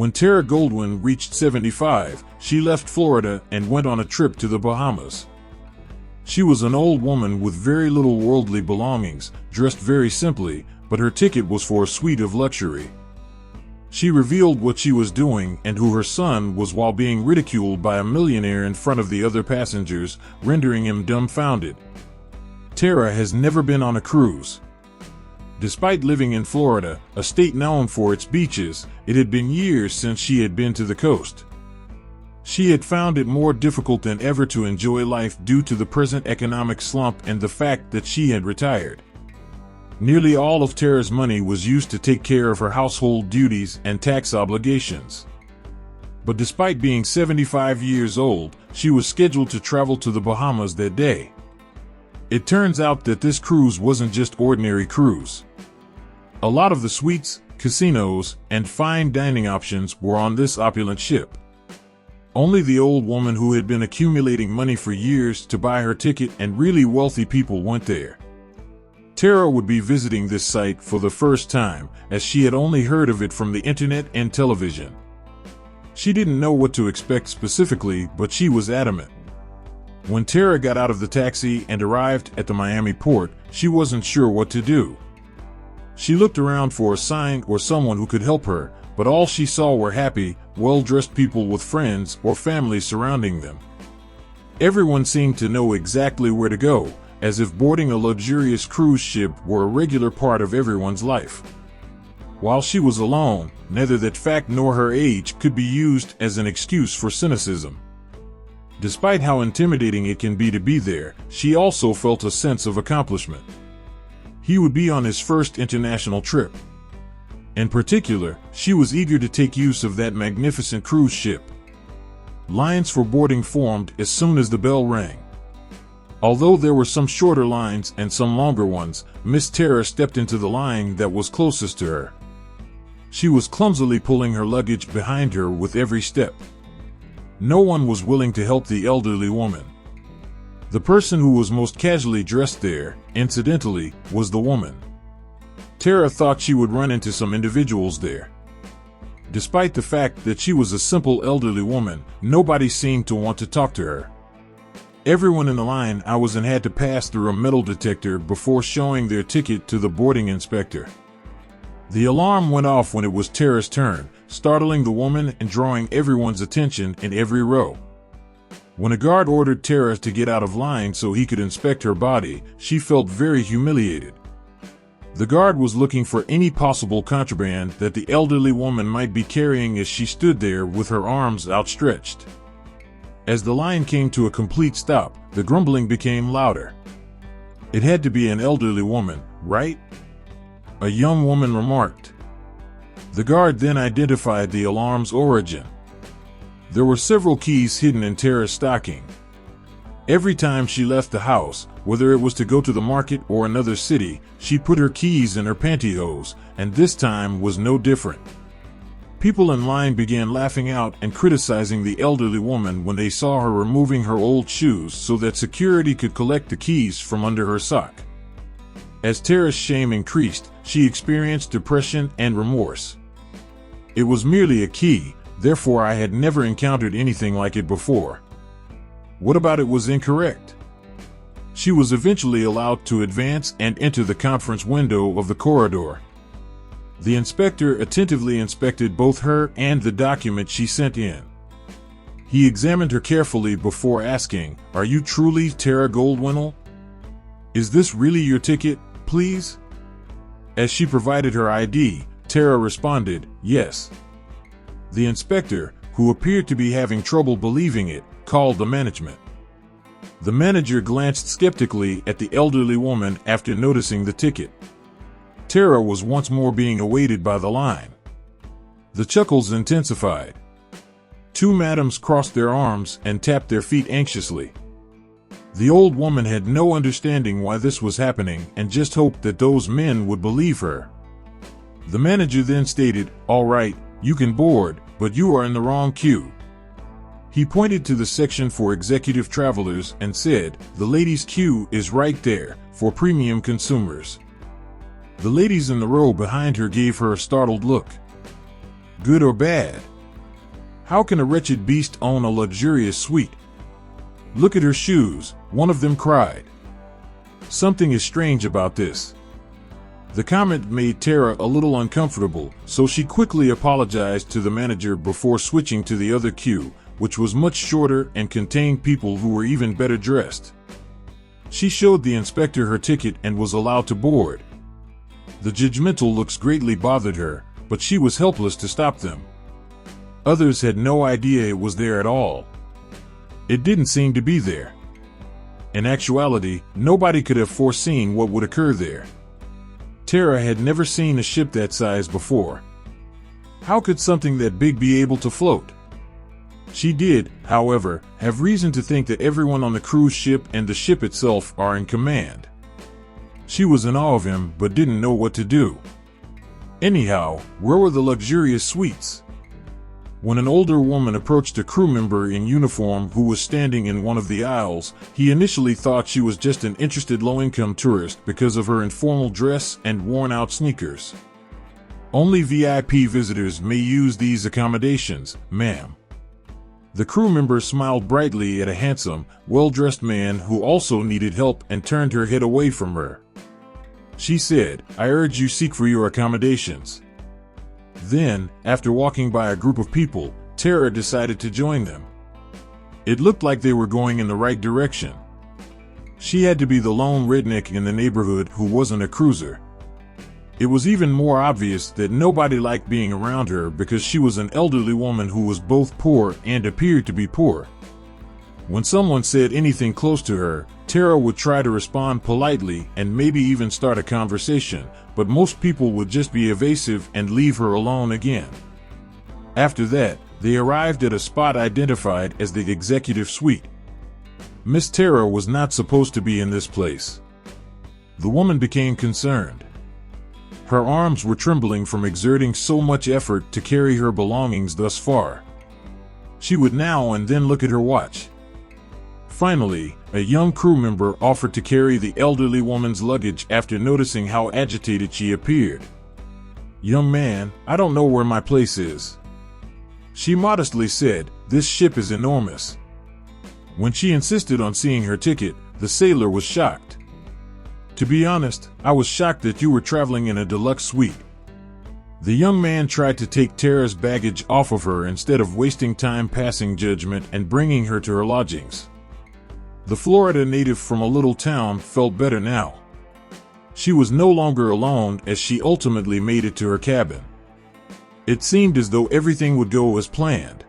When Tara Goldwyn reached 75, she left Florida and went on a trip to the Bahamas. She was an old woman with very little worldly belongings, dressed very simply, but her ticket was for a suite of luxury. She revealed what she was doing and who her son was while being ridiculed by a millionaire in front of the other passengers, rendering him dumbfounded. Tara has never been on a cruise. Despite living in Florida, a state known for its beaches, it had been years since she had been to the coast. She had found it more difficult than ever to enjoy life due to the present economic slump and the fact that she had retired. Nearly all of Tara's money was used to take care of her household duties and tax obligations. But despite being 75 years old, she was scheduled to travel to the Bahamas that day. It turns out that this cruise wasn't just ordinary cruise. A lot of the suites, casinos, and fine dining options were on this opulent ship. Only the old woman who had been accumulating money for years to buy her ticket and really wealthy people went there. Tara would be visiting this site for the first time, as she had only heard of it from the internet and television. She didn't know what to expect specifically, but she was adamant. When Tara got out of the taxi and arrived at the Miami port, she wasn't sure what to do. She looked around for a sign or someone who could help her, but all she saw were happy, well-dressed people with friends or family surrounding them. Everyone seemed to know exactly where to go, as if boarding a luxurious cruise ship were a regular part of everyone's life. While she was alone, neither that fact nor her age could be used as an excuse for cynicism. Despite how intimidating it can be to be there, she also felt a sense of accomplishment. He would be on his first international trip. In particular, she was eager to take use of that magnificent cruise ship. Lines for boarding formed as soon as the bell rang. Although there were some shorter lines and some longer ones, Miss Tara stepped into the line that was closest to her. She was clumsily pulling her luggage behind her with every step. No one was willing to help the elderly woman. The person who was most casually dressed there, incidentally, was the woman. Tara thought she would run into some individuals there. Despite the fact that she was a simple elderly woman, nobody seemed to want to talk to her. Everyone in the line I was in had to pass through a metal detector before showing their ticket to the boarding inspector. The alarm went off when it was Tara's turn, startling the woman and drawing everyone's attention in every row. When a guard ordered Tara to get out of line so he could inspect her body, she felt very humiliated. The guard was looking for any possible contraband that the elderly woman might be carrying as she stood there with her arms outstretched. As the line came to a complete stop, the grumbling became louder. "It had to be an elderly woman, right?" a young woman remarked. The guard then identified the alarm's origin. There were several keys hidden in Tara's stocking. Every time she left the house, whether it was to go to the market or another city, she put her keys in her pantyhose, and this time was no different. People in line began laughing out and criticizing the elderly woman when they saw her removing her old shoes so that security could collect the keys from under her sock. As Tara's shame increased, she experienced depression and remorse. It was merely a key, therefore I had never encountered anything like it before. What about it was incorrect? She was eventually allowed to advance and enter the conference window of the corridor. The inspector attentively inspected both her and the document she sent in. He examined her carefully before asking, "Are you truly Tara Goldwyn? Is this really your ticket, please?" As she provided her ID, Tara responded, "Yes." The inspector, who appeared to be having trouble believing it, called the management. The manager glanced skeptically at the elderly woman after noticing the ticket. Tara was once more being awaited by the line. The chuckles intensified. Two madams crossed their arms and tapped their feet anxiously. The old woman had no understanding why this was happening and just hoped that those men would believe her. The manager then stated, "All right, you can board, but you are in the wrong queue." He pointed to the section for executive travelers and said, "The ladies' queue is right there, for premium consumers." The ladies in the row behind her gave her a startled look. good or bad? How can a wretched beast own a luxurious suite? Look at her shoes, one of them cried. Something is strange about this. The comment made Tara a little uncomfortable, so she quickly apologized to the manager before switching to the other queue, which was much shorter and contained people who were even better dressed. She showed the inspector her ticket and was allowed to board. The judgmental looks greatly bothered her, but she was helpless to stop them. Others had no idea it was there at all. It didn't seem to be there. In actuality, nobody could have foreseen what would occur there. Tara had never seen a ship that size before. How could something that big be able to float? She did, however, have reason to think that everyone on the cruise ship and the ship itself are in command. She was in awe of him but didn't know what to do. Anyhow, where were the luxurious suites? When an older woman approached a crew member in uniform who was standing in one of the aisles, he initially thought she was just an interested low-income tourist because of her informal dress and worn-out sneakers. Only VIP visitors may use these accommodations, ma'am. The crew member smiled brightly at a handsome, well-dressed man who also needed help and turned her head away from her. She said, "I urge you seek for your accommodations." Then, after walking by a group of people, Tara decided to join them. It looked like they were going in the right direction. She had to be the lone redneck in the neighborhood who wasn't a cruiser. It was even more obvious that nobody liked being around her because she was an elderly woman who was both poor and appeared to be poor. When someone said anything close to her, Tara would try to respond politely and maybe even start a conversation, but most people would just be evasive and leave her alone again. After that, they arrived at a spot identified as the executive suite. Miss Tara was not supposed to be in this place. The woman became concerned. Her arms were trembling from exerting so much effort to carry her belongings thus far. She would now and then look at her watch. Finally, a young crew member offered to carry the elderly woman's luggage after noticing how agitated she appeared. "Young man, I don't know where my place is." She modestly said, "This ship is enormous." When she insisted on seeing her ticket, the sailor was shocked. "To be honest, I was shocked that you were traveling in a deluxe suite." The young man tried to take Tara's baggage off of her instead of wasting time passing judgment and bringing her to her lodgings. The Florida native from a little town felt better now. She was no longer alone as she ultimately made it to her cabin. It seemed as though everything would go as planned.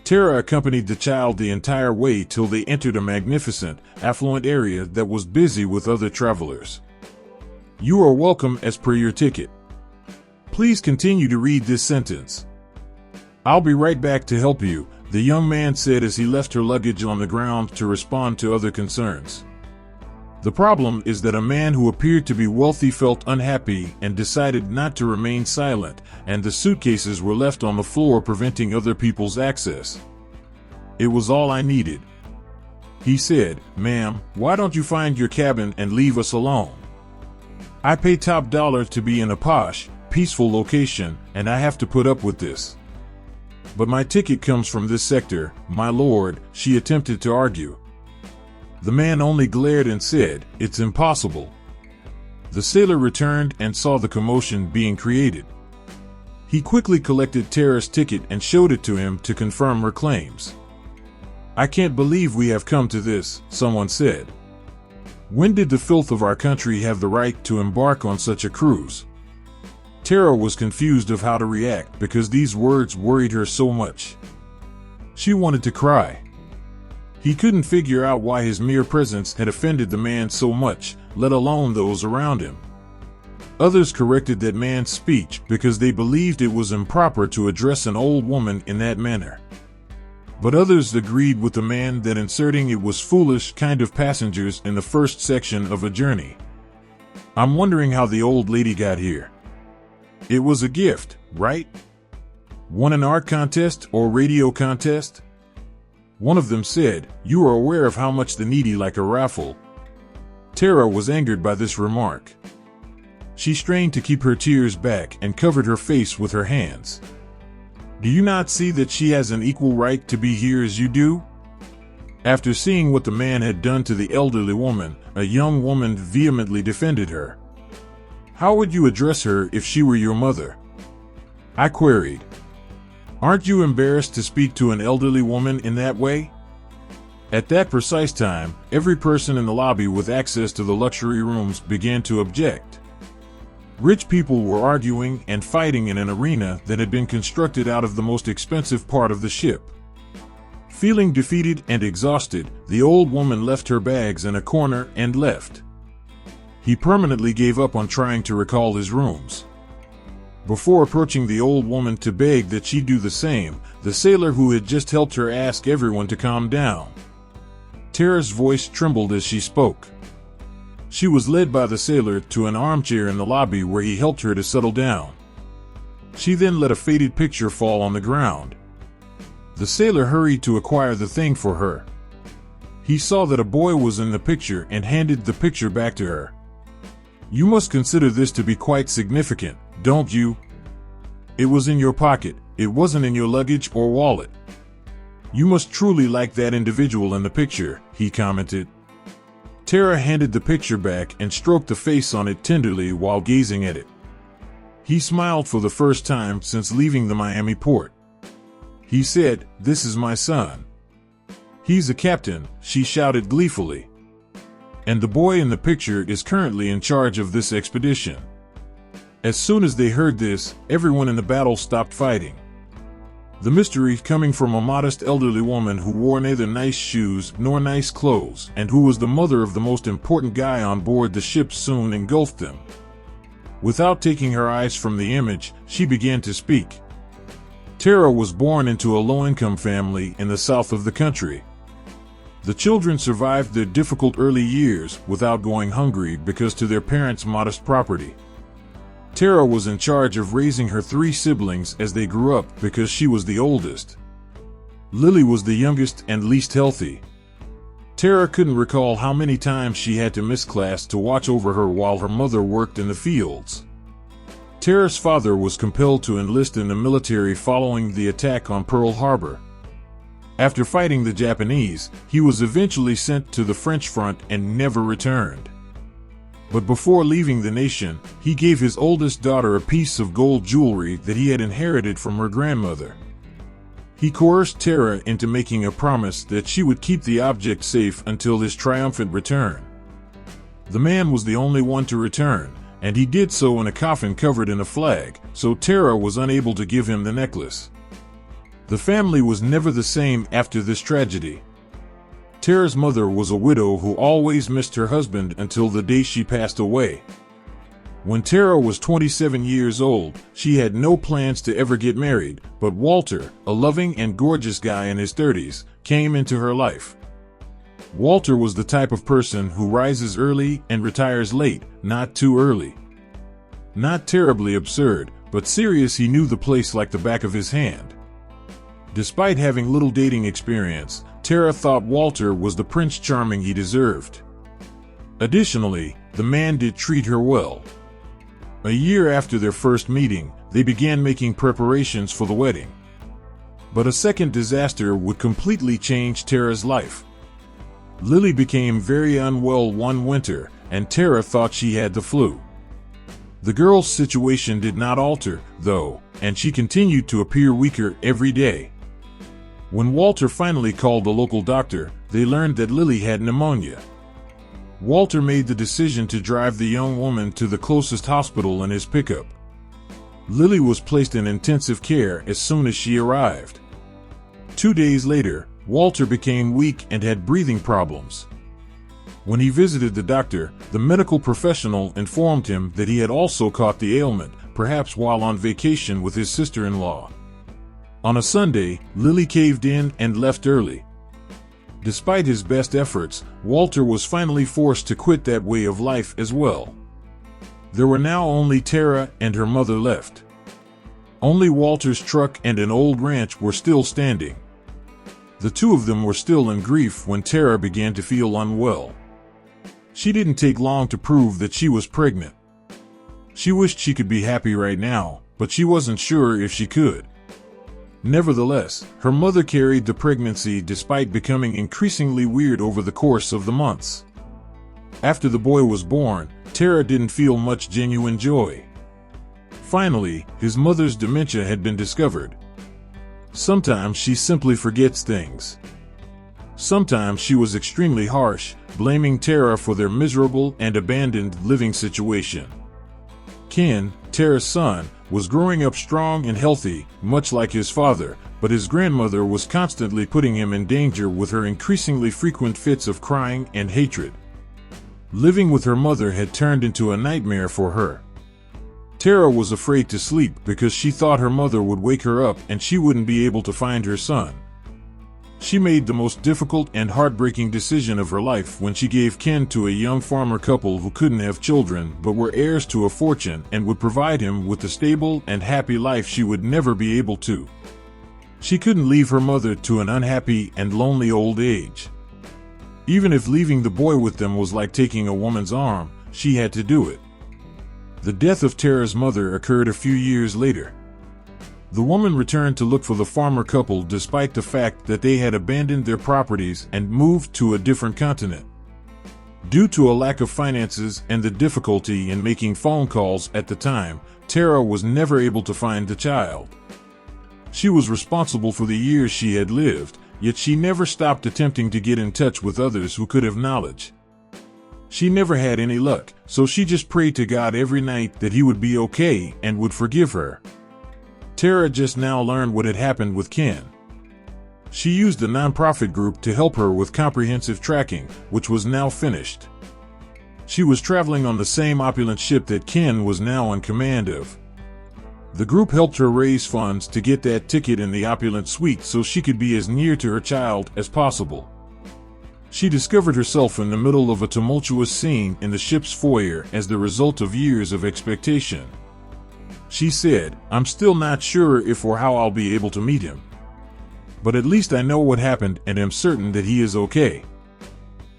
Tara accompanied the child the entire way till they entered a magnificent, affluent area that was busy with other travelers. "You are welcome as per your ticket. Please continue to read this sentence. I'll be right back to help you," the young man said as he left her luggage on the ground to respond to other concerns. The problem is that a man who appeared to be wealthy felt unhappy and decided not to remain silent, and the suitcases were left on the floor preventing other people's access. "It was all I needed." He said, "Ma'am, why don't you find your cabin and leave us alone? I pay top dollar to be in a posh, peaceful location, and I have to put up with this. But my ticket comes from this sector, my lord," she attempted to argue. The man only glared and said, "It's impossible." The sailor returned and saw the commotion being created. He quickly collected Tara's ticket and showed it to him to confirm her claims. "I can't believe we have come to this," someone said. "When did the filth of our country have the right to embark on such a cruise?" Tara was confused of how to react because these words worried her so much. She wanted to cry. He couldn't figure out why his mere presence had offended the man so much, let alone those around him. Others corrected that man's speech because they believed it was improper to address an old woman in that manner. But others agreed with the man that inserting "it was foolish" kind of passengers in the first section of a journey. "I'm wondering how the old lady got here. It was a gift, right? Won an art contest or radio contest?" One of them said, "You are aware of how much the needy like a raffle." Tara was angered by this remark. She strained to keep her tears back and covered her face with her hands. Do you not see that she has an equal right to be here as you do?" After seeing what the man had done to the elderly woman, a young woman vehemently defended her. "How would you address her if she were your mother?" I queried. "Aren't you embarrassed to speak to an elderly woman in that way?" At that precise time, every person in the lobby with access to the luxury rooms began to object. Rich people were arguing and fighting in an arena that had been constructed out of the most expensive part of the ship. Feeling defeated and exhausted, the old woman left her bags in a corner and left. He permanently gave up on trying to recall his rooms. Before approaching the old woman to beg that she do the same, the sailor who had just helped her asked everyone to calm down. Tara's voice trembled as she spoke. She was led by the sailor to an armchair in the lobby where he helped her to settle down. She then let a faded picture fall on the ground. The sailor hurried to acquire the thing for her. He saw that a boy was in the picture and handed the picture back to her. "You must consider this to be quite significant, don't you? It was in your pocket, it wasn't in your luggage or wallet. You must truly like that individual in the picture," he commented. Tara handed the picture back and stroked the face on it tenderly while gazing at it. He smiled for the first time since leaving the Miami port. He said, "This is my son. He's a captain," she shouted gleefully. "And the boy in the picture is currently in charge of this expedition." As soon as they heard this, everyone in the battle stopped fighting. The mystery coming from a modest elderly woman who wore neither nice shoes nor nice clothes and who was the mother of the most important guy on board the ship soon engulfed them. Without taking her eyes from the image, she began to speak. Tara was born into a low-income family in the south of the country. The children survived their difficult early years without going hungry because to their parents' modest property. Tara was in charge of raising her 3 siblings as they grew up because she was the oldest. Lily was the youngest and least healthy. Tara couldn't recall how many times she had to miss class to watch over her while her mother worked in the fields. Tara's father was compelled to enlist in the military following the attack on Pearl Harbor. After fighting the Japanese, he was eventually sent to the French front and never returned. But before leaving the nation, he gave his oldest daughter a piece of gold jewelry that he had inherited from her grandmother. He coerced Tara into making a promise that she would keep the object safe until his triumphant return. The man was the only one to return, and he did so in a coffin covered in a flag, so Tara was unable to give him the necklace. The family was never the same after this tragedy. Tara's mother was a widow who always missed her husband until the day she passed away. When Tara was 27 years old, she had no plans to ever get married, but Walter, a loving and gorgeous guy in his 30s, came into her life. Walter was the type of person who rises early and retires late, not too early. Not terribly absurd, but serious. He knew the place like the back of his hand. Despite having little dating experience, Tara thought Walter was the Prince Charming he deserved. Additionally, the man did treat her well. A year after their first meeting, they began making preparations for the wedding. But a second disaster would completely change Tara's life. Lily became very unwell one winter, and Tara thought she had the flu. The girl's situation did not alter, though, and she continued to appear weaker every day. When Walter finally called the local doctor, they learned that Lily had pneumonia. Walter made the decision to drive the young woman to the closest hospital in his pickup. Lily was placed in intensive care as soon as she arrived. 2 days later, Walter became weak and had breathing problems. When he visited the doctor, the medical professional informed him that he had also caught the ailment, perhaps while on vacation with his sister-in-law. On a Sunday, Lily caved in and left early. Despite his best efforts, Walter was finally forced to quit that way of life as well. There were now only Tara and her mother left. Only Walter's truck and an old ranch were still standing. The two of them were still in grief when Tara began to feel unwell. She didn't take long to prove that she was pregnant. She wished she could be happy right now, but she wasn't sure if she could. Nevertheless, her mother carried the pregnancy despite becoming increasingly weird over the course of the months. After the boy was born, Tara didn't feel much genuine joy. Finally, his mother's dementia had been discovered. Sometimes she simply forgets things. Sometimes she was extremely harsh, blaming Tara for their miserable and abandoned living situation. Ken, Tara's son, was growing up strong and healthy, much like his father, but his grandmother was constantly putting him in danger with her increasingly frequent fits of crying and hatred. Living with her mother had turned into a nightmare for her. Tara was afraid to sleep because she thought her mother would wake her up and she wouldn't be able to find her son. She made the most difficult and heartbreaking decision of her life when she gave Ken to a young farmer couple who couldn't have children but were heirs to a fortune and would provide him with the stable and happy life she would never be able to. She couldn't leave her mother to an unhappy and lonely old age. Even if leaving the boy with them was like taking a woman's arm, she had to do it. The death of Tara's mother occurred a few years later. The woman returned to look for the farmer couple despite the fact that they had abandoned their properties and moved to a different continent. Due to a lack of finances and the difficulty in making phone calls at the time, Tara was never able to find the child. She was responsible for the years she had lived, yet she never stopped attempting to get in touch with others who could have knowledge. She never had any luck, so she just prayed to God every night that he would be okay and would forgive her. Tara just now learned what had happened with Ken. She used a nonprofit group to help her with comprehensive tracking, which was now finished. She was traveling on the same opulent ship that Ken was now in command of. The group helped her raise funds to get that ticket in the opulent suite so she could be as near to her child as possible. She discovered herself in the middle of a tumultuous scene in the ship's foyer as the result of years of expectation. She said, "I'm still not sure if or how I'll be able to meet him. But at least I know what happened and am certain that he is okay.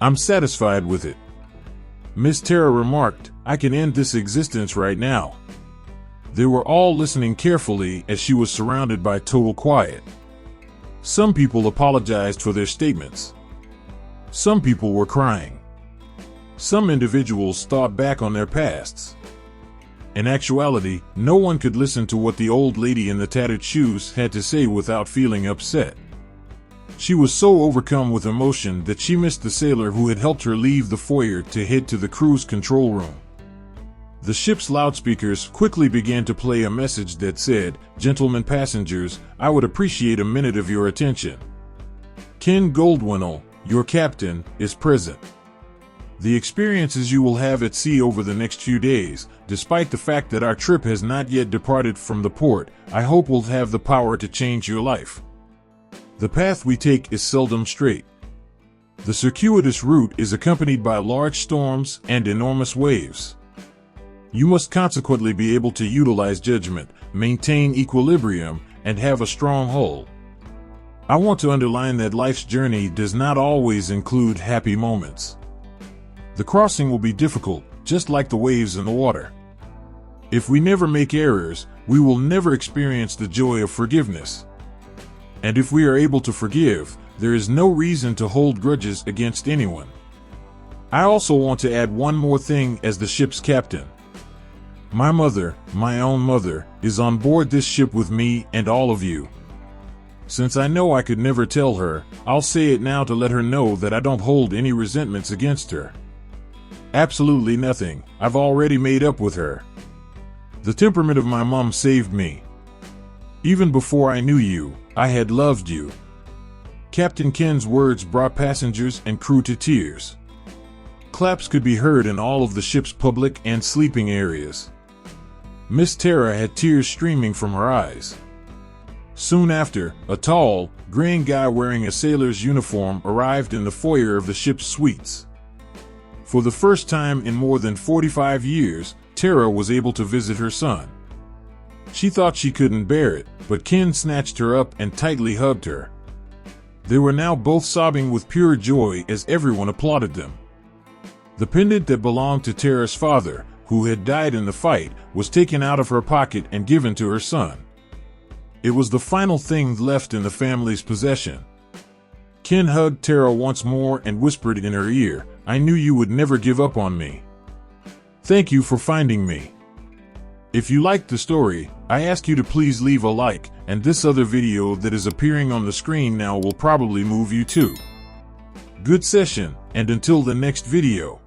I'm satisfied with it." Miss Tara remarked, "I can end this existence right now." They were all listening carefully as she was surrounded by total quiet. Some people apologized for their statements. Some people were crying. Some individuals thought back on their pasts. In actuality, no one could listen to what the old lady in the tattered shoes had to say without feeling upset. She was so overcome with emotion that she missed the sailor who had helped her leave the foyer to head to the crew's control room. The ship's loudspeakers quickly began to play a message that said, "Gentlemen passengers, I would appreciate a minute of your attention. Ken Goldwennel, your captain, is present. The experiences you will have at sea over the next few days, despite the fact that our trip has not yet departed from the port, I hope will have the power to change your life. The path we take is seldom straight. The circuitous route is accompanied by large storms and enormous waves. You must consequently be able to utilize judgment, maintain equilibrium, and have a strong hull. I want to underline that life's journey does not always include happy moments. The crossing will be difficult, just like the waves in the water. If we never make errors, we will never experience the joy of forgiveness. And if we are able to forgive, there is no reason to hold grudges against anyone. I also want to add one more thing as the ship's captain. My mother, my own mother, is on board this ship with me and all of you. Since I know I could never tell her, I'll say it now to let her know that I don't hold any resentments against her. Absolutely nothing. I've already made up with her. The temperament of my mom saved me. Even before I knew you, I had loved you." Captain Ken's words brought passengers and crew to tears. Claps could be heard in all of the ship's public and sleeping areas. Miss Tara had tears streaming from her eyes. Soon after, a tall, graying guy wearing a sailor's uniform arrived in the foyer of the ship's suites. For the first time in more than 45 years, Tara was able to visit her son. She thought she couldn't bear it, but Ken snatched her up and tightly hugged her. They were now both sobbing with pure joy as everyone applauded them. The pendant that belonged to Tara's father, who had died in the fight, was taken out of her pocket and given to her son. It was the final thing left in the family's possession. Ken hugged Tara once more and whispered in her ear, "I knew you would never give up on me. Thank you for finding me." If you liked the story, I ask you to please leave a like, and this other video that is appearing on the screen now will probably move you too. Good session, and until the next video.